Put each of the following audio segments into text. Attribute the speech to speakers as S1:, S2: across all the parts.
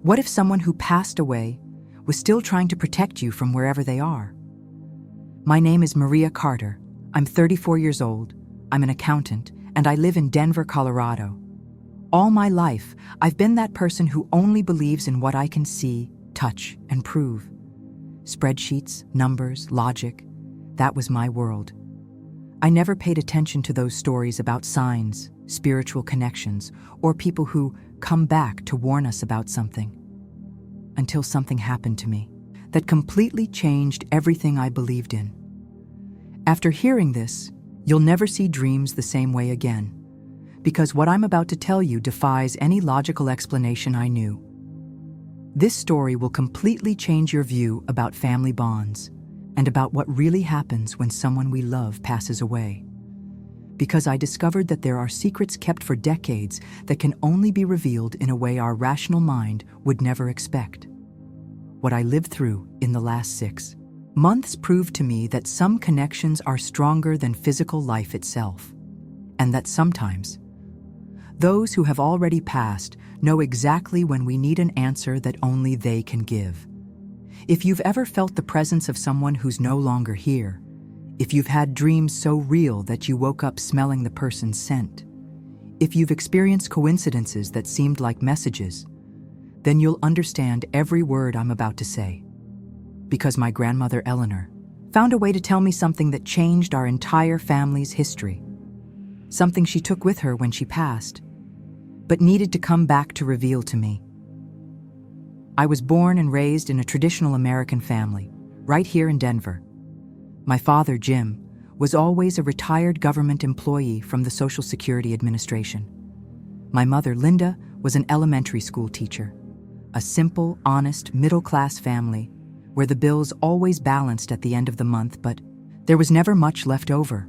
S1: What if someone who passed away was still trying to protect you from wherever they are? My name is Maria Carter. I'm 34 years old. I'm an accountant, and I live in Denver, Colorado. All my life, I've been that person who only believes in what I can see, touch, and prove. Spreadsheets, numbers, logic, that was my world. I never paid attention to those stories about signs, spiritual connections, or people who come back to warn us about something. Until something happened to me that completely changed everything I believed in. After hearing this, you'll never see dreams the same way again, because what I'm about to tell you defies any logical explanation I knew. This story will completely change your view about family bonds and about what really happens when someone we love passes away. Because I discovered that there are secrets kept for decades that can only be revealed in a way our rational mind would never expect. What I lived through in the last 6 months proved to me that some connections are stronger than physical life itself, and that sometimes those who have already passed know exactly when we need an answer that only they can give. If you've ever felt the presence of someone who's no longer here, if you've had dreams so real that you woke up smelling the person's scent, if you've experienced coincidences that seemed like messages, then you'll understand every word I'm about to say. Because my grandmother Eleanor found a way to tell me something that changed our entire family's history. Something she took with her when she passed, but needed to come back to reveal to me. I was born and raised in a traditional American family, right here in Denver. My father, Jim, was always a retired government employee from the Social Security Administration. My mother, Linda, was an elementary school teacher. A simple, honest, middle-class family where the bills always balanced at the end of the month, but there was never much left over.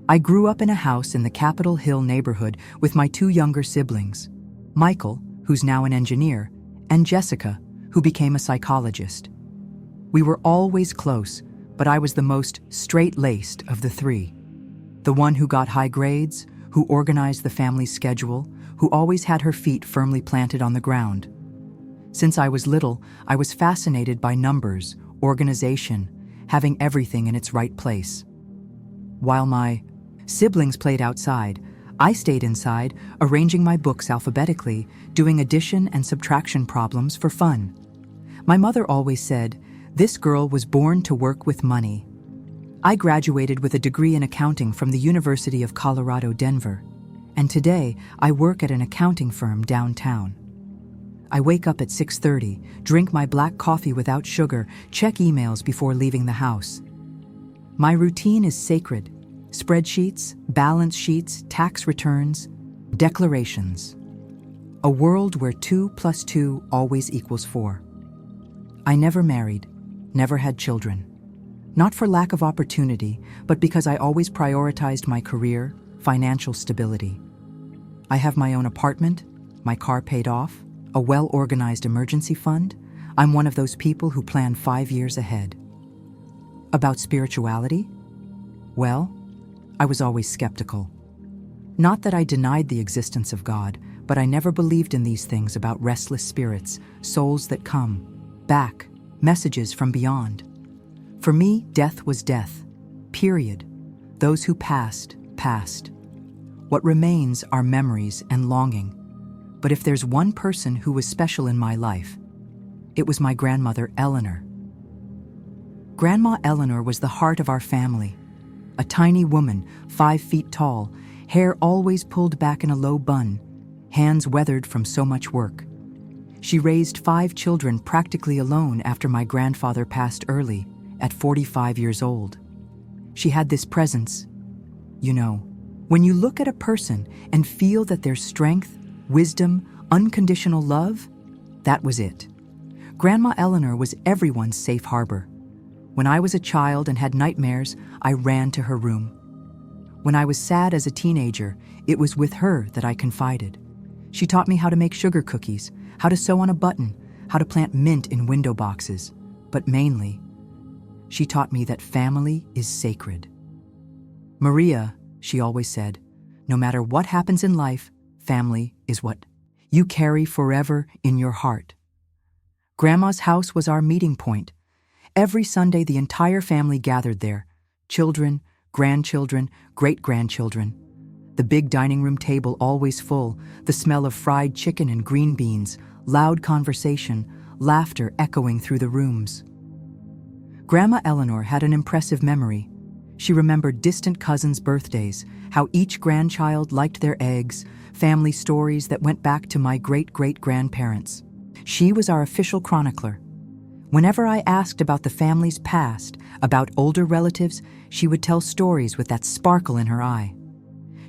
S1: I grew up in a house in the Capitol Hill neighborhood with my 2 younger siblings, Michael, who's now an engineer, and Jessica, who became a psychologist. We were always close, but I was the most straight-laced of the 3. The one who got high grades, who organized the family's schedule, who always had her feet firmly planted on the ground. Since I was little, I was fascinated by numbers, organization, having everything in its right place. While my siblings played outside, I stayed inside, arranging my books alphabetically, doing addition and subtraction problems for fun. My mother always said, "This girl was born to work with money." I graduated with a degree in accounting from the University of Colorado, Denver, and today I work at an accounting firm downtown. I wake up at 6:30, drink my black coffee without sugar, check emails before leaving the house. My routine is sacred. Spreadsheets, balance sheets, tax returns, declarations. A world where 2 + 2 always equals 4. I never married, never had children. Not for lack of opportunity, but because I always prioritized my career, financial stability. I have my own apartment, my car paid off, a well-organized emergency fund. I'm one of those people who plan 5 years ahead. About spirituality? Well, I was always skeptical. Not that I denied the existence of God, but I never believed in these things about restless spirits, souls that come back, messages from beyond. For me, death was death. Period. Those who passed, passed. What remains are memories and longing. But if there's one person who was special in my life, it was my grandmother, Eleanor. Grandma Eleanor was the heart of our family. A tiny woman, 5 feet tall, hair always pulled back in a low bun, hands weathered from so much work. She raised 5 children practically alone after my grandfather passed early, at 45 years old. She had this presence. You know, when you look at a person and feel that there's strength, wisdom, unconditional love, that was it. Grandma Eleanor was everyone's safe harbor. When I was a child and had nightmares, I ran to her room. When I was sad as a teenager, it was with her that I confided. She taught me how to make sugar cookies, how to sew on a button, how to plant mint in window boxes. But mainly, she taught me that family is sacred. Maria, she always said, no matter what happens in life, family is what you carry forever in your heart. Grandma's house was our meeting point. Every Sunday, the entire family gathered there. Children, grandchildren, great-grandchildren. The big dining room table always full, the smell of fried chicken and green beans, loud conversation, laughter echoing through the rooms. Grandma Eleanor had an impressive memory. She remembered distant cousins' birthdays, how each grandchild liked their eggs, family stories that went back to my great-great-grandparents. She was our official chronicler. Whenever I asked about the family's past, about older relatives, she would tell stories with that sparkle in her eye.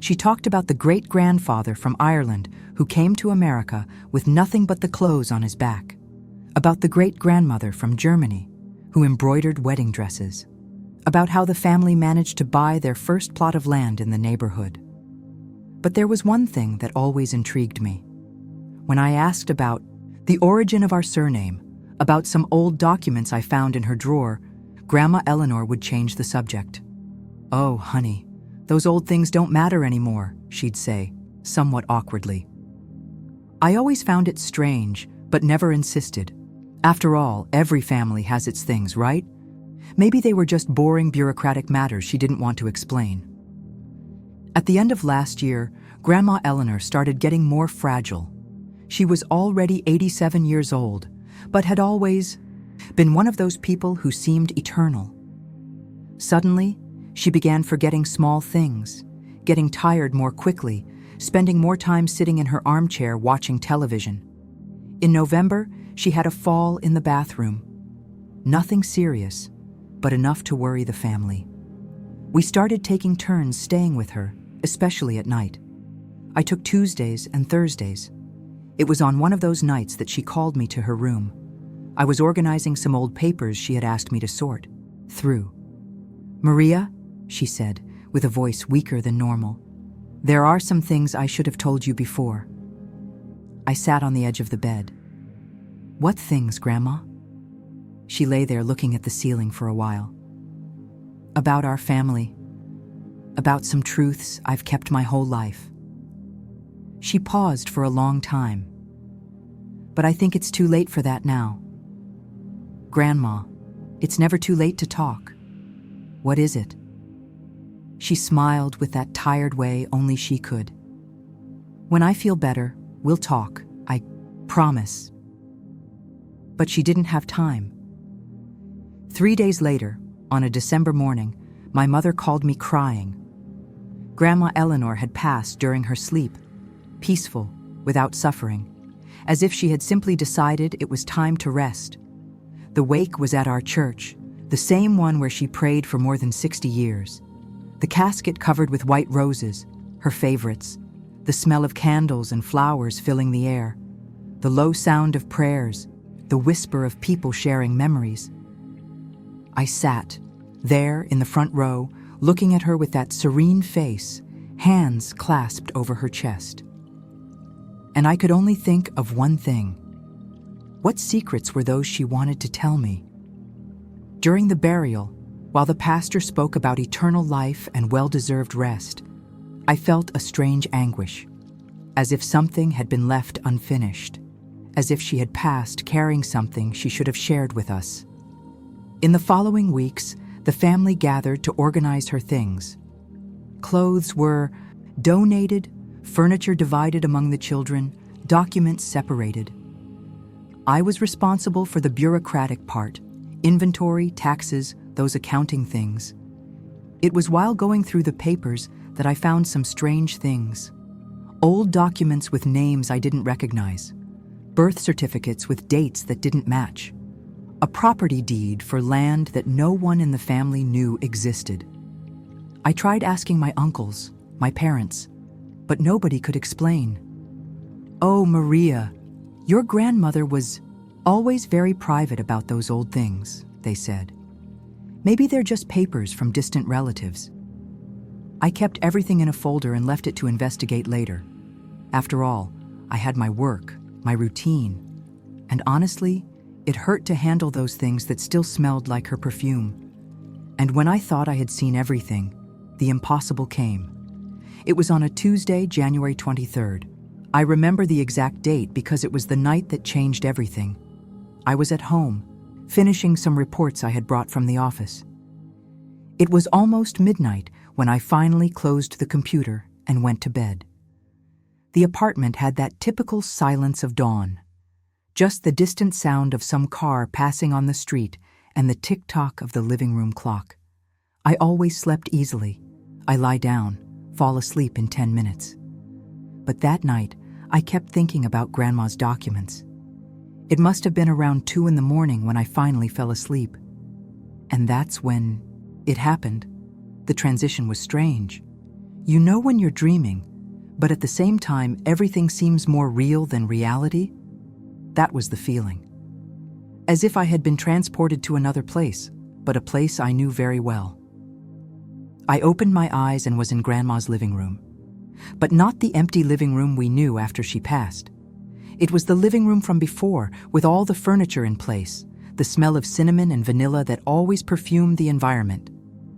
S1: She talked about the great-grandfather from Ireland who came to America with nothing but the clothes on his back, about the great-grandmother from Germany who embroidered wedding dresses, about how the family managed to buy their first plot of land in the neighborhood. But there was one thing that always intrigued me. When I asked about the origin of our surname, about some old documents I found in her drawer, Grandma Eleanor would change the subject. "Oh, honey, those old things don't matter anymore," she'd say, somewhat awkwardly. I always found it strange, but never insisted. After all, every family has its things, right? Maybe they were just boring bureaucratic matters she didn't want to explain. At the end of last year, Grandma Eleanor started getting more fragile. She was already 87 years old, but had always been one of those people who seemed eternal. Suddenly, she began forgetting small things, getting tired more quickly, spending more time sitting in her armchair watching television. In November, she had a fall in the bathroom. Nothing serious, but enough to worry the family. We started taking turns staying with her, especially at night. I took Tuesdays and Thursdays. It was on one of those nights that she called me to her room. I was organizing some old papers she had asked me to sort through. "Maria," she said, with a voice weaker than normal, "there are some things I should have told you before." I sat on the edge of the bed. "What things, Grandma?" She lay there looking at the ceiling for a while. "About our family. About some truths I've kept my whole life." She paused for a long time. "But I think it's too late for that now." "Grandma, it's never too late to talk." "What is it?" She smiled with that tired way only she could. "When I feel better, we'll talk, I promise." But she didn't have time. 3 days later, on a December morning, my mother called me crying. Grandma Eleanor had passed during her sleep, peaceful, without suffering, as if she had simply decided it was time to rest. The wake was at our church, the same one where she prayed for more than 60 years. The casket covered with white roses, her favorites, the smell of candles and flowers filling the air, the low sound of prayers, the whisper of people sharing memories. I sat, there in the front row, looking at her with that serene face, hands clasped over her chest. And I could only think of one thing. What secrets were those she wanted to tell me? During the burial, while the pastor spoke about eternal life and well-deserved rest, I felt a strange anguish, as if something had been left unfinished, as if she had passed carrying something she should have shared with us. In the following weeks, the family gathered to organize her things. Clothes were donated, furniture divided among the children, documents separated. I was responsible for the bureaucratic part, inventory, taxes, those accounting things. It was while going through the papers that I found some strange things. Old documents with names I didn't recognize, birth certificates with dates that didn't match, a property deed for land that no one in the family knew existed. I tried asking my uncles, my parents, but nobody could explain. "Oh, Maria, your grandmother was always very private about those old things," they said. "Maybe they're just papers from distant relatives." I kept everything in a folder and left it to investigate later. After all, I had my work, my routine, and honestly, it hurt to handle those things that still smelled like her perfume. And when I thought I had seen everything, the impossible came. It was on a Tuesday, January 23rd. I remember the exact date because it was the night that changed everything. I was at home, finishing some reports I had brought from the office. It was almost midnight when I finally closed the computer and went to bed. The apartment had that typical silence of dawn, just the distant sound of some car passing on the street and the tick-tock of the living room clock. I always slept easily. I lie down, fall asleep in 10 minutes. But that night, I kept thinking about Grandma's documents. It must have been around 2 in the morning when I finally fell asleep. And that's when it happened. The transition was strange. You know when you're dreaming, but at the same time, everything seems more real than reality? That was the feeling. As if I had been transported to another place, but a place I knew very well. I opened my eyes and was in Grandma's living room. But not the empty living room we knew after she passed. It was the living room from before, with all the furniture in place, the smell of cinnamon and vanilla that always perfumed the environment,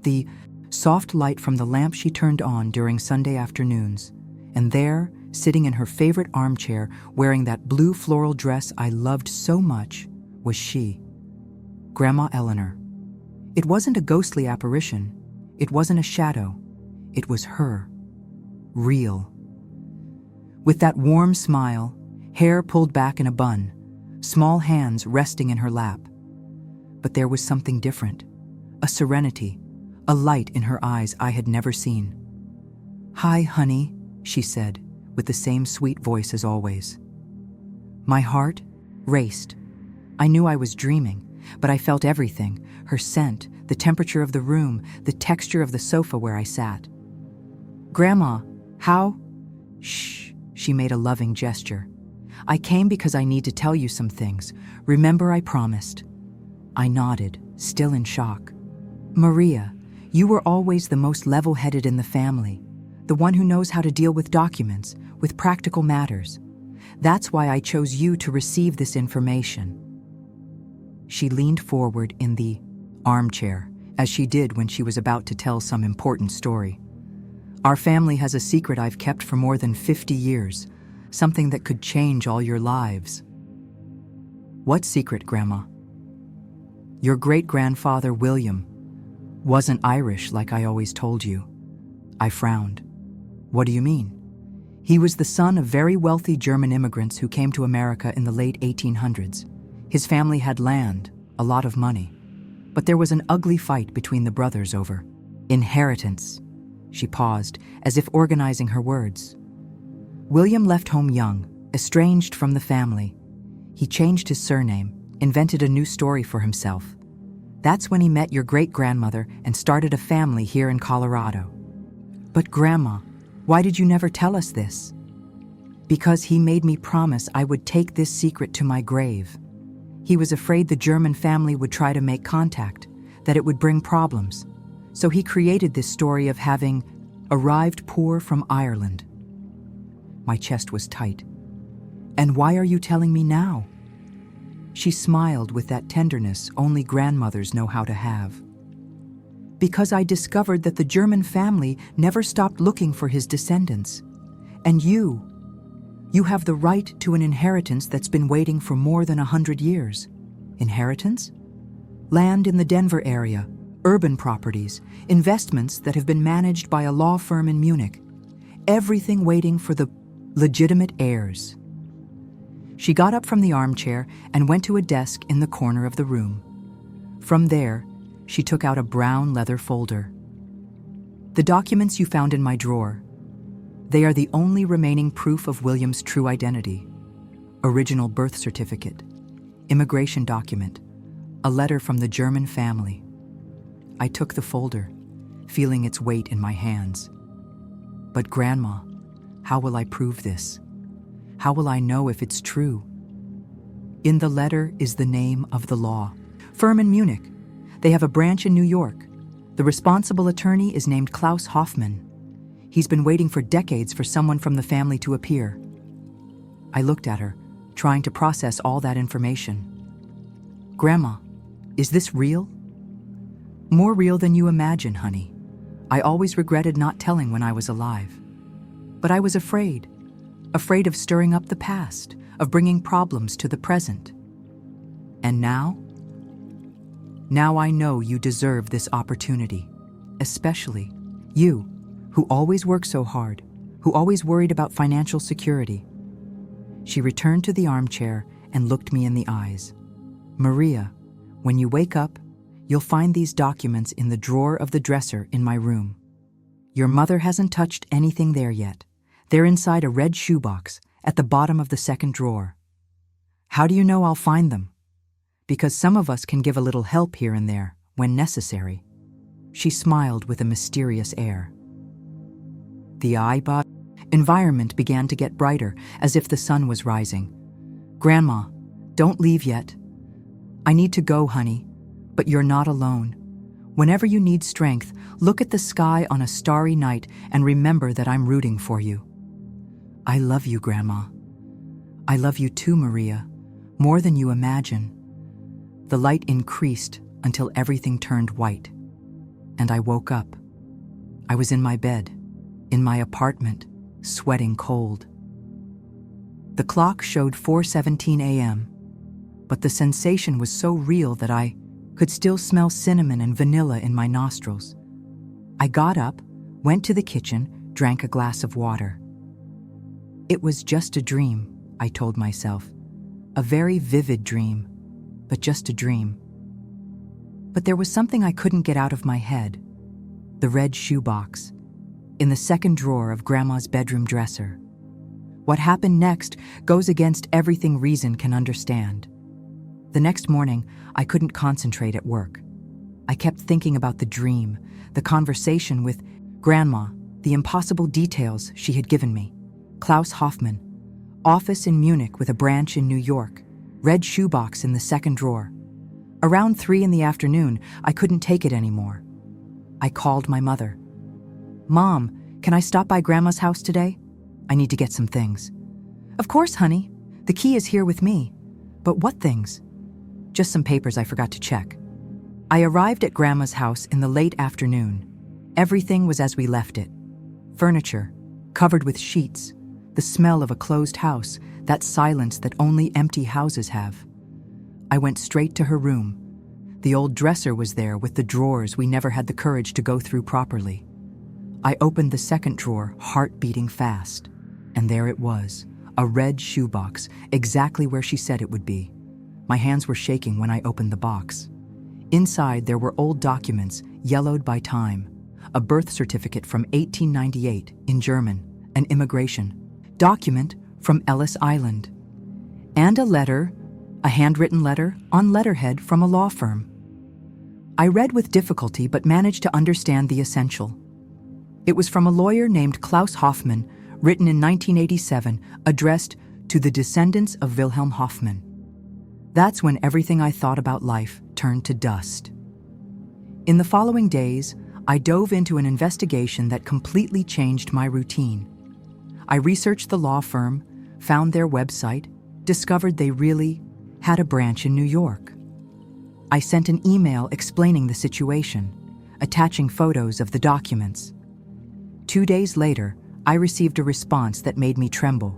S1: the soft light from the lamp she turned on during Sunday afternoons, and there, sitting in her favorite armchair, wearing that blue floral dress I loved so much, was she, Grandma Eleanor. It wasn't a ghostly apparition. It wasn't a shadow. It was her. Real. With that warm smile, hair pulled back in a bun, small hands resting in her lap. But there was something different, a serenity, a light in her eyes I had never seen. "Hi, honey," she said, with the same sweet voice as always. My heart raced. I knew I was dreaming, but I felt everything, her scent, the temperature of the room, the texture of the sofa where I sat. "Grandma, how?" "Shh," she made a loving gesture. "I came because I need to tell you some things. Remember I promised." I nodded, still in shock. "Maria, you were always the most level-headed in the family, the one who knows how to deal with documents, with practical matters. That's why I chose you to receive this information." She leaned forward in the armchair, as she did when she was about to tell some important story. "Our family has a secret I've kept for more than 50 years, something that could change all your lives." "What secret, Grandma?" "Your great-grandfather, William, wasn't Irish like I always told you." I frowned. "What do you mean?" "He was the son of very wealthy German immigrants who came to America in the late 1800s. His family had land, a lot of money. But there was an ugly fight between the brothers over inheritance." She paused, as if organizing her words. "William left home young, estranged from the family. He changed his surname, invented a new story for himself. That's when he met your great-grandmother and started a family here in Colorado." "But Grandma, why did you never tell us this?" "Because he made me promise I would take this secret to my grave. He was afraid the German family would try to make contact, that it would bring problems. So he created this story of having arrived poor from Ireland." My chest was tight. "And why are you telling me now?" She smiled with that tenderness only grandmothers know how to have. "Because I discovered that the German family never stopped looking for his descendants. And you have the right to an inheritance that's been waiting for more than 100 years. Inheritance? Land in the Denver area, urban properties, investments that have been managed by a law firm in Munich. Everything waiting for the legitimate heirs." She got up from the armchair and went to a desk in the corner of the room. From there, she took out a brown leather folder. "The documents you found in my drawer. They are the only remaining proof of William's true identity. Original birth certificate, immigration document, a letter from the German family." I took the folder, feeling its weight in my hands. "But Grandma, how will I prove this? How will I know if it's true?" "In the letter is the name of the law firm in Munich. They have a branch in New York. The responsible attorney is named Klaus Hoffmann. He's been waiting for decades for someone from the family to appear." I looked at her, trying to process all that information. "Grandma, is this real?" "More real than you imagine, honey. I always regretted not telling when I was alive. But I was afraid of stirring up the past, of bringing problems to the present." And now? Now I know you deserve this opportunity, especially you, who always worked so hard, who always worried about financial security. She returned to the armchair and looked me in the eyes. Maria, when you wake up, you'll find these documents in the drawer of the dresser in my room. Your mother hasn't touched anything there yet. They're inside a red shoebox at the bottom of the second drawer. How do you know I'll find them? Because some of us can give a little help here and there when necessary. She smiled with a mysterious air. The iPod environment began to get brighter, as if the sun was rising. Grandma, don't leave yet. I need to go, honey, but you're not alone. Whenever you need strength, look at the sky on a starry night and remember that I'm rooting for you. I love you, Grandma. I love you too, Maria, more than you imagine. The light increased until everything turned white, and I woke up. I was in my bed, in my apartment, sweating cold. The clock showed 4:17 a.m., but the sensation was so real that I could still smell cinnamon and vanilla in my nostrils. I got up, went to the kitchen, drank a glass of water. It was just a dream, I told myself. A very vivid dream, but just a dream. But there was something I couldn't get out of my head. The red shoebox, in the second drawer of Grandma's bedroom dresser. What happened next goes against everything reason can understand. The next morning, I couldn't concentrate at work. I kept thinking about the dream, the conversation with Grandma, the impossible details she had given me. Klaus Hoffmann, office in Munich with a branch in New York, red shoebox in the second drawer. Around 3 in the afternoon, I couldn't take it anymore. I called my mother. Mom, can I stop by Grandma's house today? I need to get some things. Of course, honey. The key is here with me. But what things? Just some papers I forgot to check. I arrived at Grandma's house in the late afternoon. Everything was as we left it. Furniture, covered with sheets, the smell of a closed house, that silence that only empty houses have. I went straight to her room. The old dresser was there with the drawers we never had the courage to go through properly. I opened the second drawer, heart beating fast. And there it was, a red shoebox, exactly where she said it would be. My hands were shaking when I opened the box. Inside there were old documents, yellowed by time. A birth certificate from 1898 in German, an immigration document from Ellis Island, and a letter, a handwritten letter on letterhead from a law firm. I read with difficulty but managed to understand the essential. It was from a lawyer named Klaus Hoffmann, written in 1987, addressed to the descendants of Wilhelm Hoffmann. That's when everything I thought about life turned to dust. In the following days, I dove into an investigation that completely changed my routine. I researched the law firm, found their website, discovered they really had a branch in New York. I sent an email explaining the situation, attaching photos of the documents. 2 days later, I received a response that made me tremble.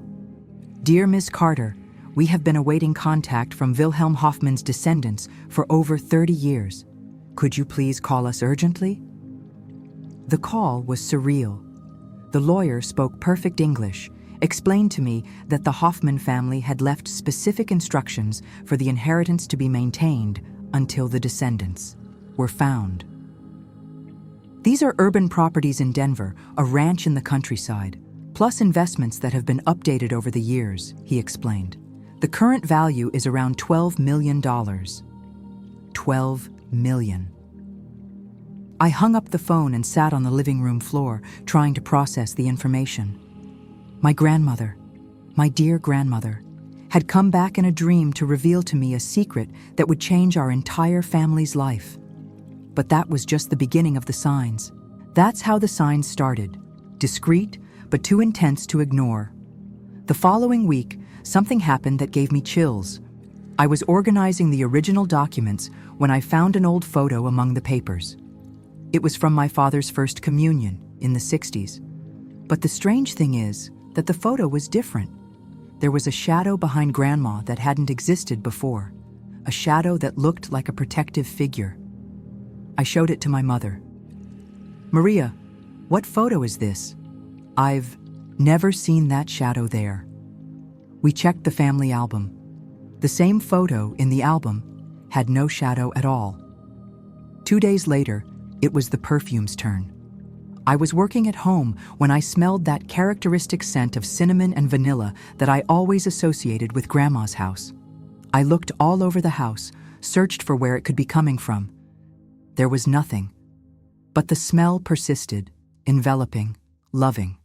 S1: Dear Ms. Carter, we have been awaiting contact from Wilhelm Hoffmann's descendants for over 30 years. Could you please call us urgently? The call was surreal. The lawyer spoke perfect English, explained to me that the Hoffmann family had left specific instructions for the inheritance to be maintained until the descendants were found. These are urban properties in Denver, a ranch in the countryside, plus investments that have been updated over the years, he explained. The current value is around $12 million. $12 million. I hung up the phone and sat on the living room floor, trying to process the information. My grandmother, my dear grandmother, had come back in a dream to reveal to me a secret that would change our entire family's life. But that was just the beginning of the signs. That's how the signs started, discreet, but too intense to ignore. The following week, something happened that gave me chills. I was organizing the original documents when I found an old photo among the papers. It was from my father's first communion in the 60s. But the strange thing is that the photo was different. There was a shadow behind Grandma that hadn't existed before. a shadow that looked like a protective figure. I showed it to my mother. "Maria, what photo is this? I've never seen that shadow there." We checked the family album. The same photo in the album had no shadow at all. 2 days later, it was the perfume's turn. I was working at home when I smelled that characteristic scent of cinnamon and vanilla that I always associated with Grandma's house. I looked all over the house, searched for where it could be coming from. There was nothing, but the smell persisted, enveloping, loving.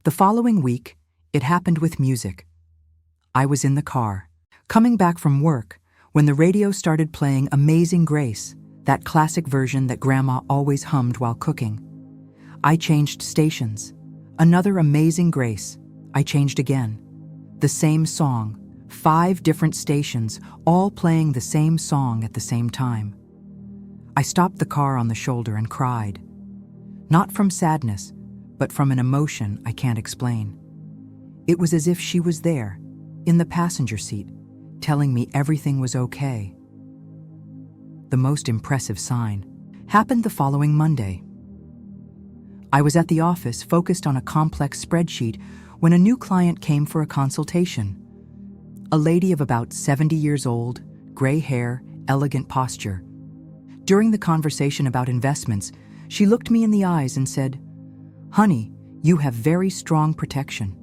S1: The following week, it happened with music. I was in the car, coming back from work, when the radio started playing Amazing Grace, that classic version that Grandma always hummed while cooking. I changed stations. Another Amazing Grace. I changed again. The same song, 5 different stations, all playing the same song at the same time. I stopped the car on the shoulder and cried. Not from sadness, but from an emotion I can't explain. It was as if she was there, in the passenger seat, telling me everything was okay. The most impressive sign happened the following Monday. I was at the office focused on a complex spreadsheet when a new client came for a consultation. A lady of about 70 years old, gray hair, elegant posture. During the conversation about investments, she looked me in the eyes and said, "Honey, you have very strong protection.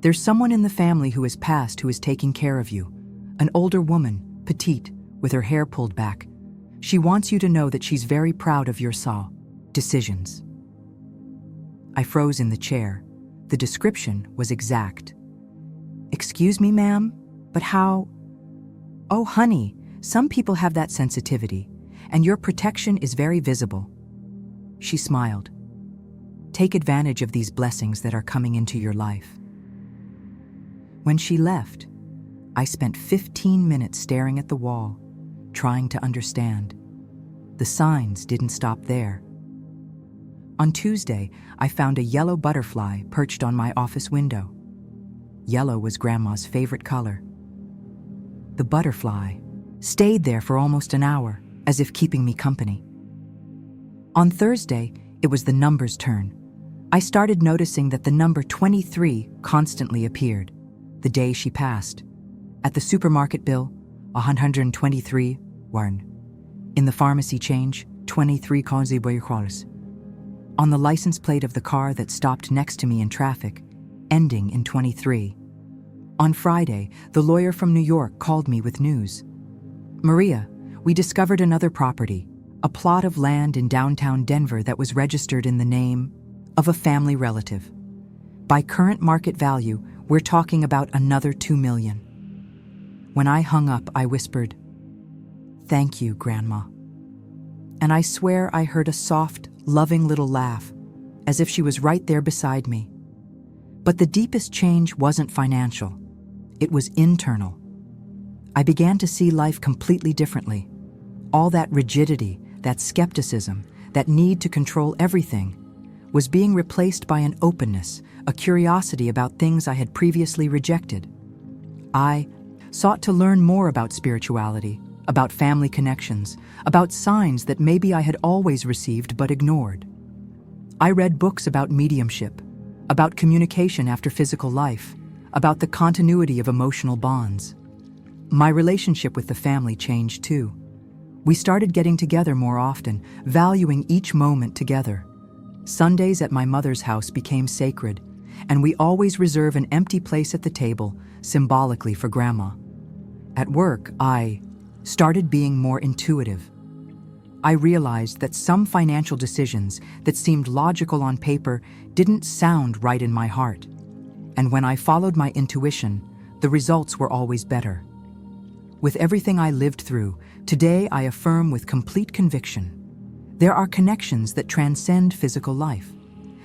S1: There's someone in the family who has passed who is taking care of you. An older woman, petite, with her hair pulled back. She wants you to know that she's very proud of your decisions." I froze in the chair. The description was exact. "Excuse me, ma'am, but how?" "Oh, honey, some people have that sensitivity, and your protection is very visible." She smiled. "Take advantage of these blessings that are coming into your life." When she left, I spent 15 minutes staring at the wall, trying to understand. The signs didn't stop there. On Tuesday, I found a yellow butterfly perched on my office window. Yellow was Grandma's favorite color. The butterfly stayed there for almost an hour, as if keeping me company. On Thursday, it was the number's turn. I started noticing that the number 23 constantly appeared, the day she passed. At the supermarket bill, 123 won. In the pharmacy change, 23 $23. On the license plate of the car that stopped next to me in traffic, ending in 23. On Friday, the lawyer from New York called me with news. "Maria, we discovered another property, a plot of land in downtown Denver that was registered in the name of a family relative. By current market value, we're talking about another $2 million. When I hung up, I whispered, "Thank you, Grandma." And I swear I heard a soft, loving little laugh, as if she was right there beside me. But the deepest change wasn't financial. It was internal. I began to see life completely differently. All that rigidity, that skepticism, that need to control everything, was being replaced by an openness, a curiosity about things I had previously rejected. I sought to learn more about spirituality, about family connections, about signs that maybe I had always received but ignored. I read books about mediumship, about communication after physical life, about the continuity of emotional bonds. My relationship with the family changed too. We started getting together more often, valuing each moment together. Sundays at my mother's house became sacred, and we always reserve an empty place at the table, symbolically for Grandma. At work, I started being more intuitive. I realized that some financial decisions that seemed logical on paper didn't sound right in my heart. And when I followed my intuition, the results were always better. With everything I lived through, today I affirm with complete conviction, there are connections that transcend physical life.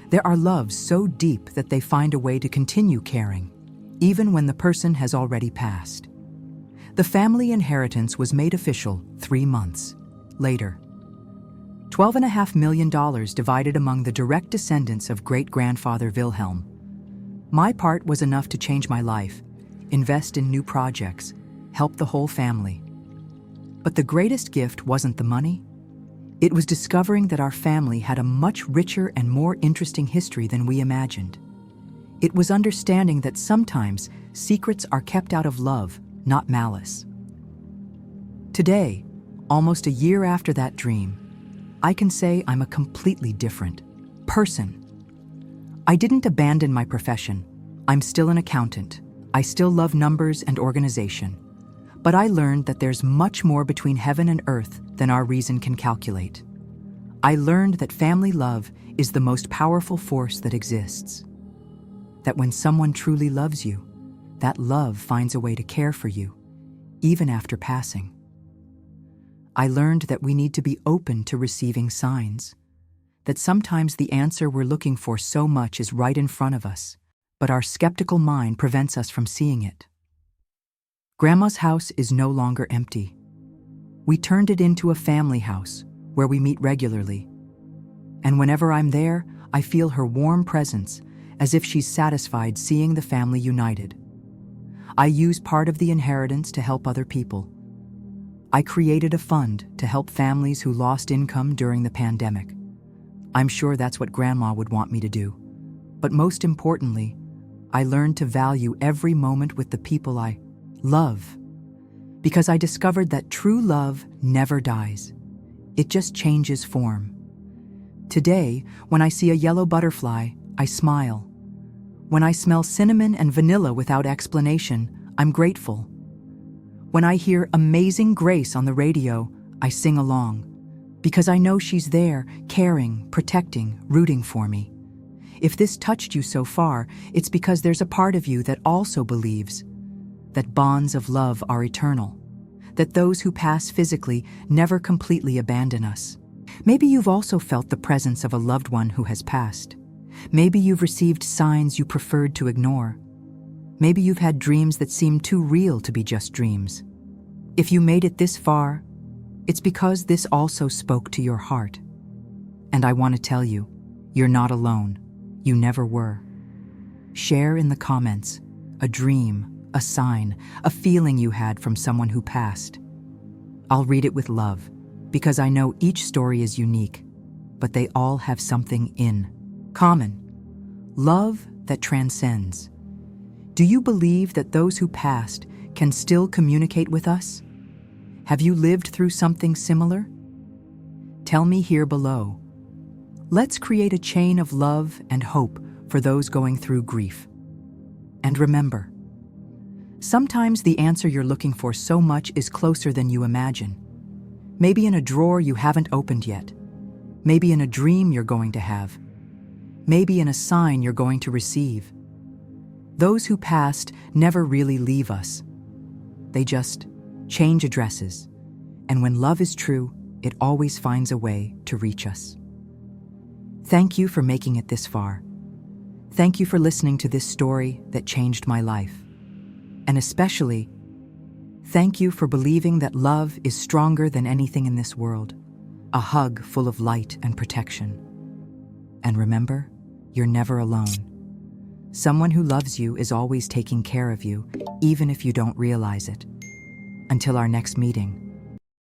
S1: There are loves so deep that they find a way to continue caring, even when the person has already passed. The family inheritance was made official 3 months later. $12.5 million divided among the direct descendants of great-grandfather Wilhelm. My part was enough to change my life, invest in new projects, help the whole family. But the greatest gift wasn't the money. It was discovering that our family had a much richer and more interesting history than we imagined. It was understanding that sometimes secrets are kept out of love, not malice. Today, almost a year after that dream, I can say I'm a completely different person. I didn't abandon my profession. I'm still an accountant. I still love numbers and organization. But I learned that there's much more between heaven and earth than our reason can calculate. I learned that family love is the most powerful force that exists. That when someone truly loves you, that love finds a way to care for you, even after passing. I learned that we need to be open to receiving signs, that sometimes the answer we're looking for so much is right in front of us, but our skeptical mind prevents us from seeing it. Grandma's house is no longer empty. We turned it into a family house where we meet regularly. And whenever I'm there, I feel her warm presence, as if she's satisfied seeing the family united. I use part of the inheritance to help other people. I created a fund to help families who lost income during the pandemic. I'm sure that's what Grandma would want me to do. But most importantly, I learned to value every moment with the people I love, because I discovered that true love never dies. It just changes form. Today, when I see a yellow butterfly, I smile. When I smell cinnamon and vanilla without explanation, I'm grateful. When I hear Amazing Grace on the radio, I sing along, because I know she's there, caring, protecting, rooting for me. If this touched you so far, it's because there's a part of you that also believes that bonds of love are eternal, that those who pass physically never completely abandon us. Maybe you've also felt the presence of a loved one who has passed. Maybe you've received signs you preferred to ignore. Maybe you've had dreams that seemed too real to be just dreams. If you made it this far, it's because this also spoke to your heart. And I want to tell you, you're not alone. You never were. Share in the comments a dream, a sign, a feeling you had from someone who passed. I'll read it with love, because I know each story is unique, but they all have something in common. Love that transcends. Do you believe that those who passed can still communicate with us? Have you lived through something similar? Tell me here below. Let's create a chain of love and hope for those going through grief. And remember, sometimes the answer you're looking for so much is closer than you imagine. Maybe in a drawer you haven't opened yet. Maybe in a dream you're going to have. Maybe in a sign you're going to receive. Those who passed never really leave us. They just change addresses. And when love is true, it always finds a way to reach us. Thank you for making it this far. Thank you for listening to this story that changed my life. And especially, thank you for believing that love is stronger than anything in this world. A hug full of light and protection. And remember, you're never alone. Someone who loves you is always taking care of you, even if you don't realize it. Until our next meeting.